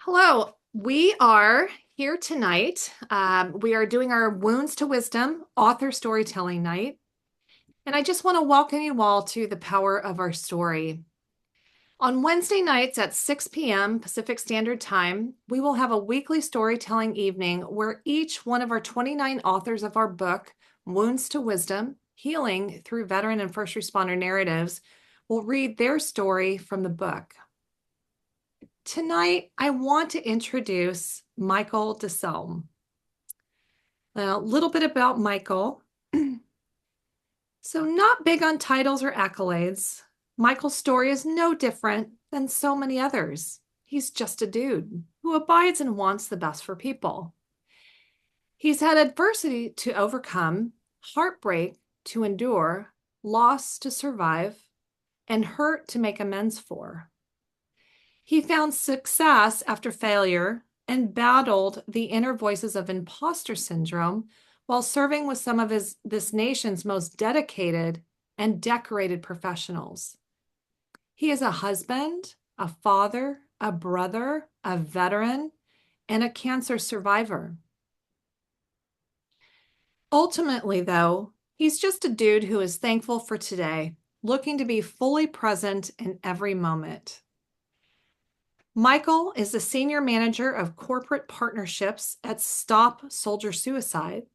Hello, we are here tonight. We are doing our Wounds to Wisdom author storytelling night. And I just want to welcome you all to the power of our story. On Wednesday nights at 6 p.m. Pacific Standard Time, we will have a weekly storytelling evening where each one of our 29 authors of our book, Wounds to Wisdom Healing Through Veteran and First Responder Narratives, will read their story from the book. Tonight, I want to introduce Michael DeSelm. A little bit about Michael. So, not big on titles or accolades. Michael's story is no different than so many others. He's just a dude who abides and wants the best for people. He's had adversity to overcome, heartbreak to endure, loss to survive, and hurt to make amends for. He found success after failure and battled the inner voices of imposter syndrome while serving with some of this nation's most dedicated and decorated professionals. He is a husband, a father, a brother, a veteran, and a cancer survivor. Ultimately, though, he's just a dude who is thankful for today, looking to be fully present in every moment. Michael is the Senior Manager of Corporate Partnerships at Stop Soldier Suicide.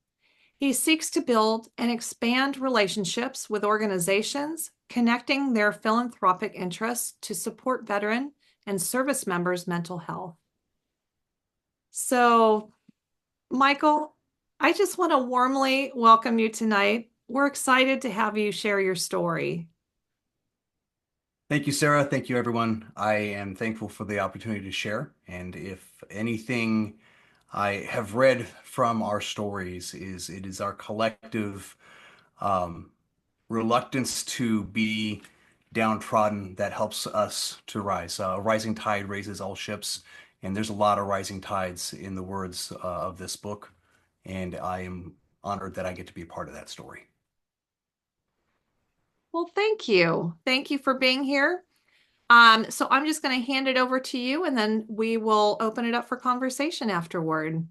He seeks to build and expand relationships with organizations, connecting their philanthropic interests to support veteran and service members' mental health. So, Michael, I just want to warmly welcome you tonight. We're excited to have you share your story. Thank you, Sarah. Thank you, everyone. I am thankful for the opportunity to share. And if anything I have read from our stories is it is our collective reluctance to be downtrodden that helps us to rise. A rising tide raises all ships, and there's a lot of rising tides in the words of this book. And I am honored that I get to be a part of that story. Well, thank you. Thank you for being here. So I'm just going to hand it over to you and then we will open it up for conversation afterward.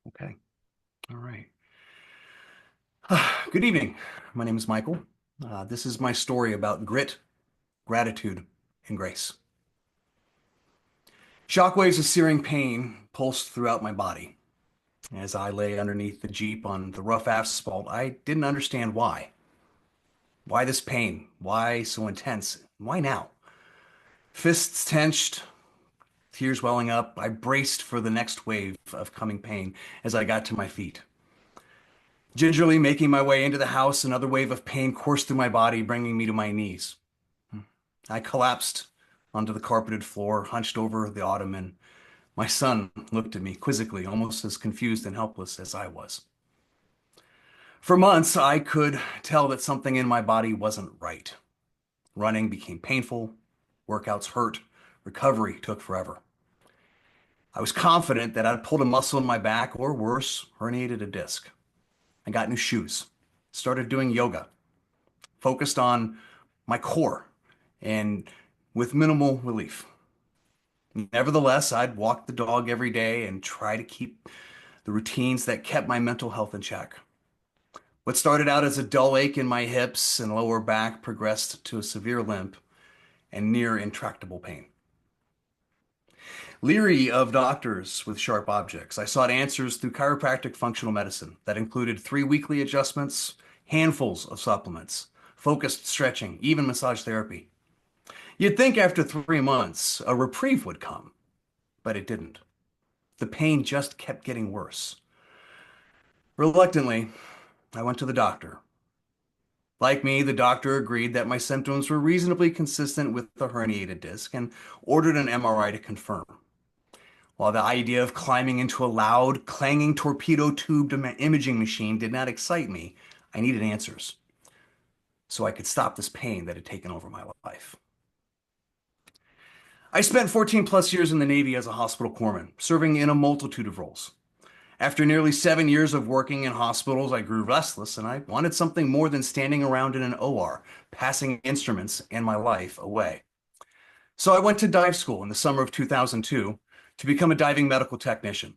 Okay. All right. Good evening. My name is Michael. This is my story about grit, gratitude, and grace. Shockwaves of searing pain pulsed throughout my body. As I lay underneath the Jeep on the rough asphalt, I didn't understand why. Why this pain? Why so intense? Why now? Fists tensed, tears welling up, I braced for the next wave of coming pain as I got to my feet. Gingerly making my way into the house, another wave of pain coursed through my body, bringing me to my knees. I collapsed onto the carpeted floor, hunched over the ottoman. My son looked at me quizzically, almost as confused and helpless as I was. For months, I could tell that something in my body wasn't right. Running became painful, workouts hurt, recovery took forever. I was confident that I'd pulled a muscle in my back, or worse, herniated a disc. I got new shoes, started doing yoga, focused on my core, and with minimal relief. Nevertheless, I'd walk the dog every day and try to keep the routines that kept my mental health in check. What started out as a dull ache in my hips and lower back progressed to a severe limp and near intractable pain. Leery of doctors with sharp objects, I sought answers through chiropractic functional medicine that included 3 weekly adjustments, handfuls of supplements, focused stretching, even massage therapy. You'd think after 3 months a reprieve would come, but it didn't. The pain just kept getting worse. Reluctantly, I went to the doctor. Like me, the doctor agreed that my symptoms were reasonably consistent with the herniated disc and ordered an MRI to confirm. While the idea of climbing into a loud, clanging torpedo-tubed imaging machine did not excite me, I needed answers so I could stop this pain that had taken over my life. I spent 14 plus years in the Navy as a hospital corpsman, serving in a multitude of roles. After nearly 7 years of working in hospitals, I grew restless and I wanted something more than standing around in an OR, passing instruments and my life away. So I went to dive school in the summer of 2002 to become a diving medical technician.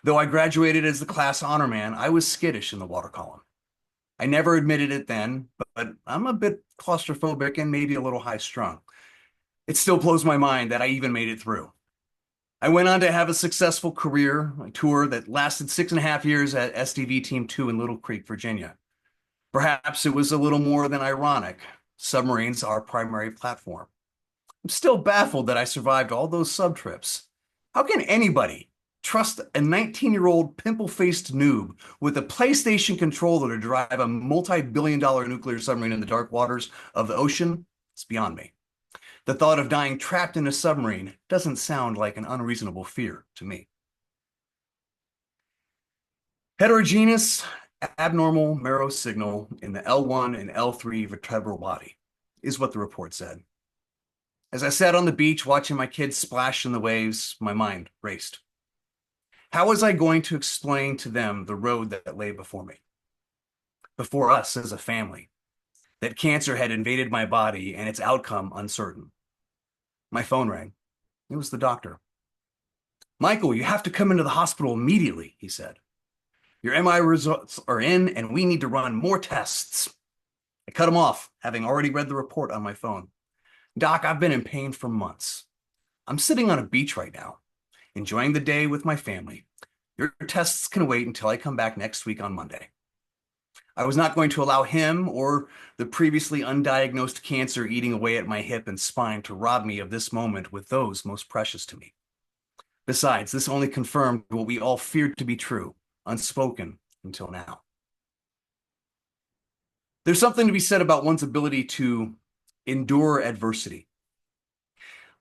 Though I graduated as the class honor man, I was skittish in the water column. I never admitted it then, but I'm a bit claustrophobic and maybe a little high strung. It still blows my mind that I even made it through. I went on to have a successful career, a tour that lasted 6.5 years at SDV Team 2 in Little Creek, Virginia. Perhaps it was a little more than ironic. Submarines are our primary platform. I'm still baffled that I survived all those sub trips. How can anybody trust a 19-year-old pimple-faced noob with a PlayStation controller to drive a multi-billion-dollar nuclear submarine in the dark waters of the ocean? It's beyond me. The thought of dying trapped in a submarine doesn't sound like an unreasonable fear to me. Heterogeneous abnormal marrow signal in the L1 and L3 vertebral body is what the report said. As I sat on the beach watching my kids splash in the waves, my mind raced. How was I going to explain to them the road that lay before me, before us as a family, that cancer had invaded my body and its outcome uncertain? My phone rang. It was the doctor. "Michael, you have to come into the hospital immediately," he said. "Your MI results are in and we need to run more tests." I cut him off, having already read the report on my phone. "Doc, I've been in pain for months. I'm sitting on a beach right now, enjoying the day with my family. Your tests can wait until I come back next week on Monday." I was not going to allow him or the previously undiagnosed cancer eating away at my hip and spine to rob me of this moment with those most precious to me. Besides, this only confirmed what we all feared to be true, unspoken until now. There's something to be said about one's ability to endure adversity.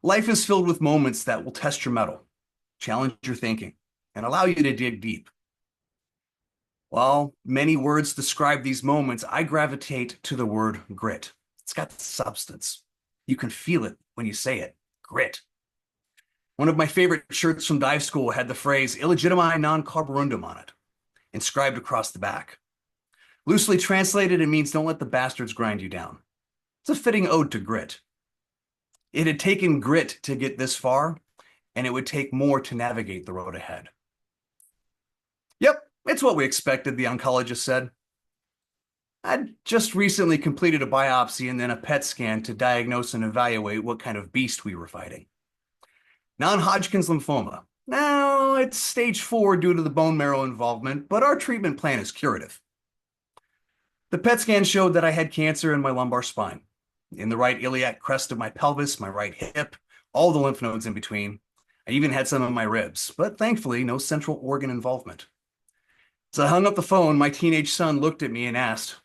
Life is filled with moments that will test your mettle, challenge your thinking, and allow you to dig deep. While many words describe these moments, I gravitate to the word grit. It's got substance. You can feel it when you say it. Grit. One of my favorite shirts from dive school had the phrase "illegitimi non carborundum" on it, inscribed across the back. Loosely translated, it means "don't let the bastards grind you down." It's a fitting ode to grit. It had taken grit to get this far, and it would take more to navigate the road ahead. "Yep, it's what we expected," the oncologist said. I'd just recently completed a biopsy and then a PET scan to diagnose and evaluate what kind of beast we were fighting. Non-Hodgkin's lymphoma. Now, it's stage 4 due to the bone marrow involvement, but our treatment plan is curative. The PET scan showed that I had cancer in my lumbar spine, in the right iliac crest of my pelvis, my right hip, all the lymph nodes in between. I even had some in my ribs, but thankfully no central organ involvement. As I hung up the phone, my teenage son looked at me and asked,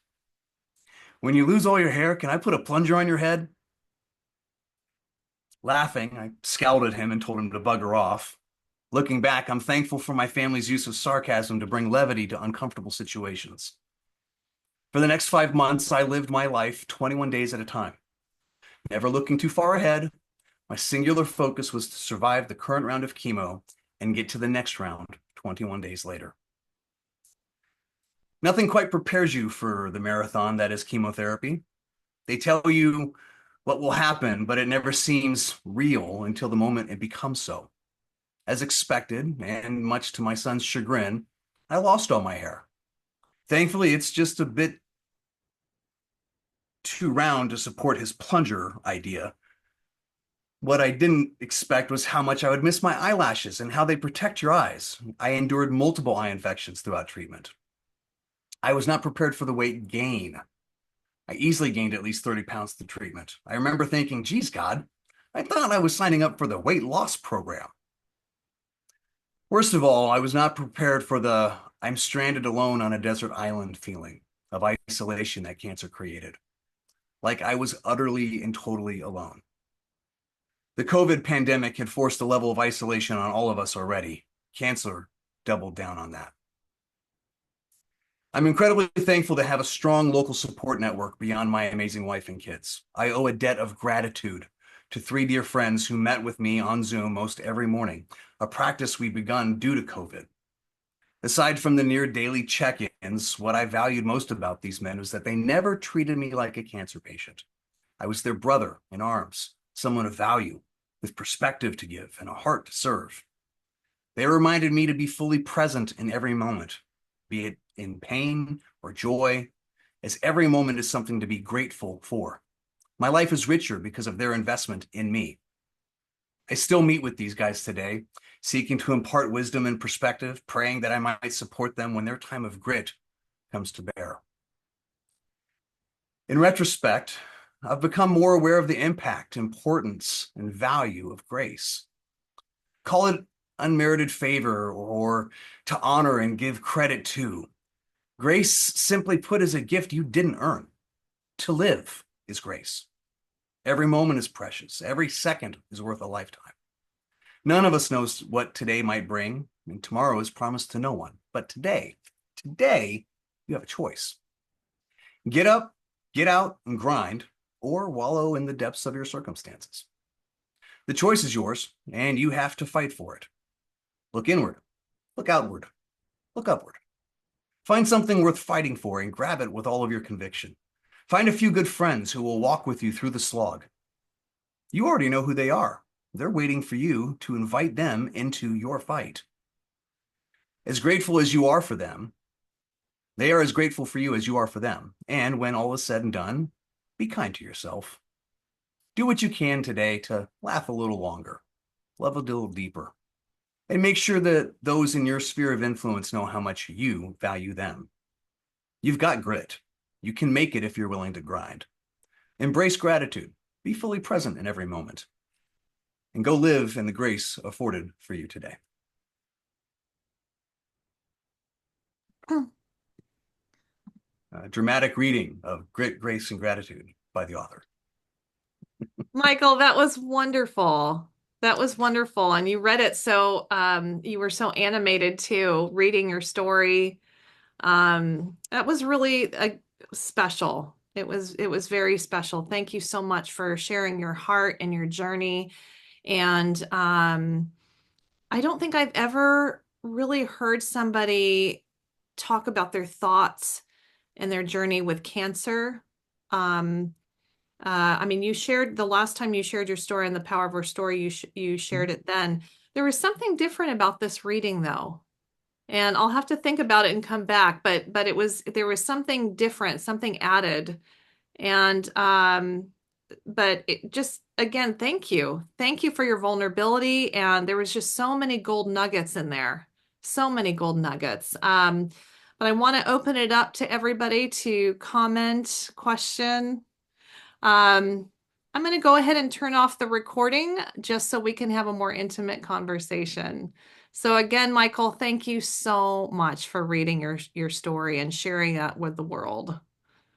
"When you lose all your hair, can I put a plunger on your head?" Laughing, I scowled at him and told him to bugger off. Looking back, I'm thankful for my family's use of sarcasm to bring levity to uncomfortable situations. For the next 5 months, I lived my life 21 days at a time. Never looking too far ahead, my singular focus was to survive the current round of chemo and get to the next round 21 days later. Nothing quite prepares you for the marathon that is chemotherapy. They tell you what will happen, but it never seems real until the moment it becomes so. As expected, and much to my son's chagrin, I lost all my hair. Thankfully, it's just a bit too round to support his plunger idea. What I didn't expect was how much I would miss my eyelashes and how they protect your eyes. I endured multiple eye infections throughout treatment. I was not prepared for the weight gain. I easily gained at least 30 pounds through treatment. I remember thinking, geez, God, I thought I was signing up for the weight loss program. Worst of all, I was not prepared for the "I'm stranded alone on a desert island" feeling of isolation that cancer created. Like I was utterly and totally alone. The COVID pandemic had forced a level of isolation on all of us already. Cancer doubled down on that. I'm incredibly thankful to have a strong local support network beyond my amazing wife and kids. I owe a debt of gratitude to 3 dear friends who met with me on Zoom most every morning, a practice we'd begun due to COVID. Aside from the near daily check-ins, what I valued most about these men was that they never treated me like a cancer patient. I was their brother in arms, someone of value, with perspective to give and a heart to serve. They reminded me to be fully present in every moment, be it in pain or joy, as every moment is something to be grateful for. My life is richer because of their investment in me. I still meet with these guys today, seeking to impart wisdom and perspective, praying that I might support them when their time of grit comes to bear. In retrospect, I've become more aware of the impact, importance, and value of grace. Call it unmerited favor or to honor and give credit to. Grace, simply put, is a gift you didn't earn. To live is grace. Every moment is precious. Every second is worth a lifetime. None of us knows what today might bring, and tomorrow is promised to no one. But today, you have a choice. Get up, get out, and grind, or wallow in the depths of your circumstances. The choice is yours, and you have to fight for it. Look inward, look outward, look upward. Find something worth fighting for and grab it with all of your conviction. Find a few good friends who will walk with you through the slog. You already know who they are. They're waiting for you to invite them into your fight. As grateful as you are for them, they are as grateful for you as you are for them. And when all is said and done, be kind to yourself. Do what you can today to laugh a little longer, love a little deeper, and make sure that those in your sphere of influence know how much you value them. You've got grit. You can make it if you're willing to grind. Embrace gratitude. Be fully present in every moment. And go live in the grace afforded for you today. A dramatic reading of Grit, Grace, and Gratitude by the author. Michael, that was wonderful. That was wonderful. And you read it so you were so animated too, reading your story. That was really special. It was very special. Thank you so much for sharing your heart and your journey. And I don't think I've ever really heard somebody talk about their thoughts and their journey with cancer. Um, I mean, you shared the last time you shared your story and the power of our story, you shared it then. There was something different about this reading though. And I'll have to think about it and come back, but there was something different, something added. And but it just again, thank you. Thank you for your vulnerability. And there was just so many gold nuggets in there. So many gold nuggets. But I want to open it up to everybody to comment, question. I'm going to go ahead and turn off the recording just so we can have a more intimate conversation. So again, Michael, thank you so much for reading your story and sharing that with the world.